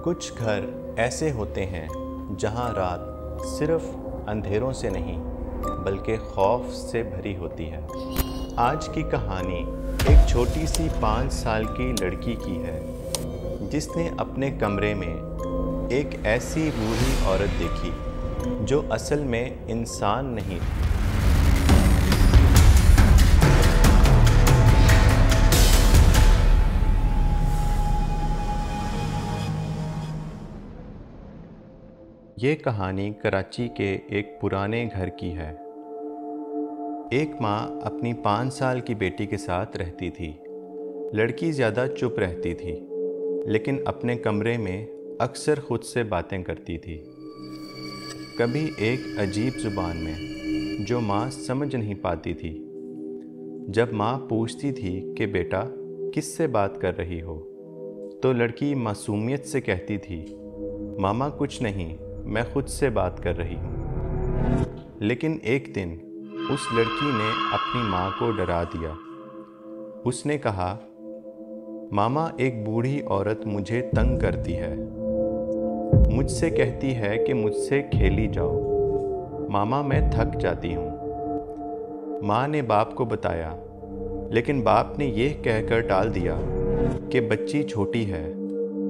कुछ घर ऐसे होते हैं जहां रात सिर्फ अंधेरों से नहीं बल्कि खौफ से भरी होती है। आज की कहानी एक छोटी सी 5 साल की लड़की की है जिसने अपने कमरे में एक ऐसी बूढ़ी औरत देखी जो असल में इंसान नहीं थी। ये कहानी कराची के एक पुराने घर की है। एक माँ अपनी 5 साल की बेटी के साथ रहती थी। लड़की ज़्यादा चुप रहती थी, लेकिन अपने कमरे में अक्सर खुद से बातें करती थी, कभी एक अजीब ज़ुबान में जो माँ समझ नहीं पाती थी। जब माँ पूछती थी कि बेटा किससे बात कर रही हो, तो लड़की मासूमियत से कहती थी, मामा कुछ नहीं, मैं खुद से बात कर रही हूँ। लेकिन एक दिन उस लड़की ने अपनी माँ को डरा दिया। उसने कहा, मामा एक बूढ़ी औरत मुझे तंग करती है, मुझसे कहती है कि मुझसे खेली जाओ। मामा मैं थक जाती हूँ। माँ ने बाप को बताया, लेकिन बाप ने यह कहकर टाल दिया कि बच्ची छोटी है,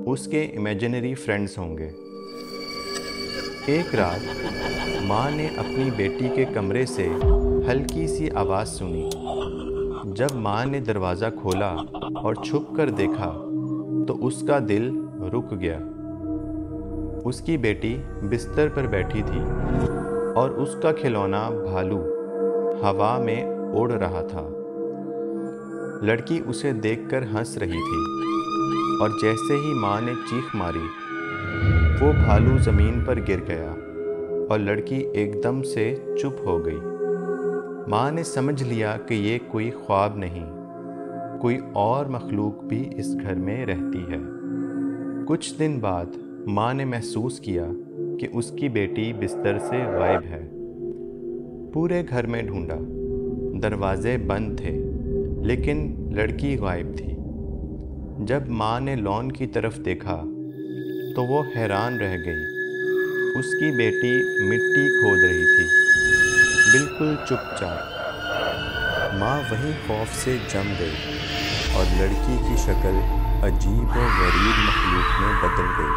उसके इमेजिनरी फ्रेंड्स होंगे। एक रात माँ ने अपनी बेटी के कमरे से हल्की सी आवाज़ सुनी। जब माँ ने दरवाज़ा खोला और छुप कर देखा तो उसका दिल रुक गया। उसकी बेटी बिस्तर पर बैठी थी और उसका खिलौना भालू हवा में उड़ रहा था। लड़की उसे देखकर हंस रही थी और जैसे ही माँ ने चीख मारी, वो भालू ज़मीन पर गिर गया और लड़की एकदम से चुप हो गई। माँ ने समझ लिया कि ये कोई ख्वाब नहीं, कोई और मखलूक भी इस घर में रहती है। कुछ दिन बाद माँ ने महसूस किया कि उसकी बेटी बिस्तर से गायब है। पूरे घर में ढूंढा, दरवाजे बंद थे, लेकिन लड़की गायब थी। जब माँ ने लॉन की तरफ देखा तो वो हैरान रह गई। उसकी बेटी मिट्टी खोद रही थी, बिल्कुल चुपचाप। माँ वहीं खौफ से जम गई और लड़की की शक्ल अजीब व गरीब मखलूक में बदल गई।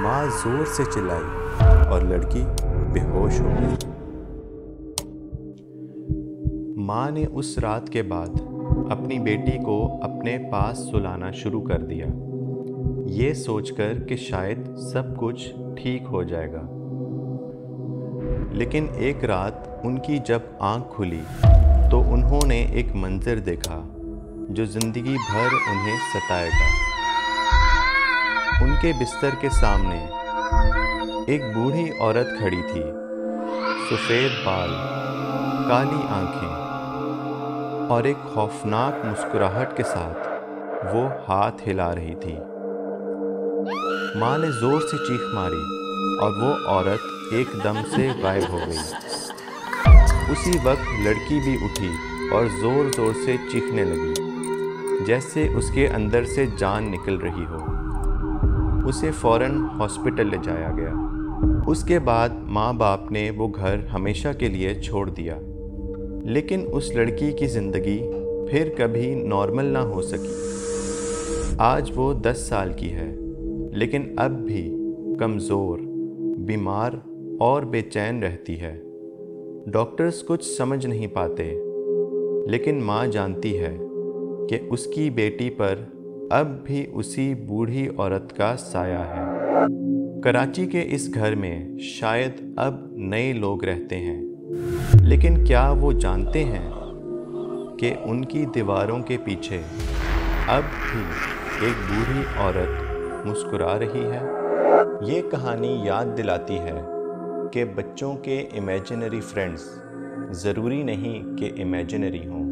माँ ज़ोर से चिल्लाई और लड़की बेहोश हो गई। माँ ने उस रात के बाद अपनी बेटी को अपने पास सुलाना शुरू कर दिया, ये सोचकर कि शायद सब कुछ ठीक हो जाएगा। लेकिन एक रात उनकी जब आंख खुली तो उन्होंने एक मंजर देखा जो ज़िंदगी भर उन्हें सताएगा। उनके बिस्तर के सामने एक बूढ़ी औरत खड़ी थी, सफ़ेद बाल, काली आंखें और एक खौफनाक मुस्कुराहट के साथ वो हाथ हिला रही थी। माँ ने ज़ोर से चीख मारी और वो औरत एकदम से गायब हो गई। उसी वक्त लड़की भी उठी और ज़ोर ज़ोर से चीखने लगी, जैसे उसके अंदर से जान निकल रही हो। उसे फ़ौरन हॉस्पिटल ले जाया गया। उसके बाद माँ बाप ने वो घर हमेशा के लिए छोड़ दिया। लेकिन उस लड़की की ज़िंदगी फिर कभी नॉर्मल ना हो सकी। आज वो 10 साल की है, लेकिन अब भी कमज़ोर, बीमार और बेचैन रहती है। डॉक्टर्स कुछ समझ नहीं पाते, लेकिन माँ जानती है कि उसकी बेटी पर अब भी उसी बूढ़ी औरत का साया है। कराची के इस घर में शायद अब नए लोग रहते हैं, लेकिन क्या वो जानते हैं कि उनकी दीवारों के पीछे अब भी एक बूढ़ी औरत मुस्कुरा रही है। ये कहानी याद दिलाती है कि बच्चों के इमेजिनरी फ्रेंड्स ज़रूरी नहीं कि इमेजिनरी हों।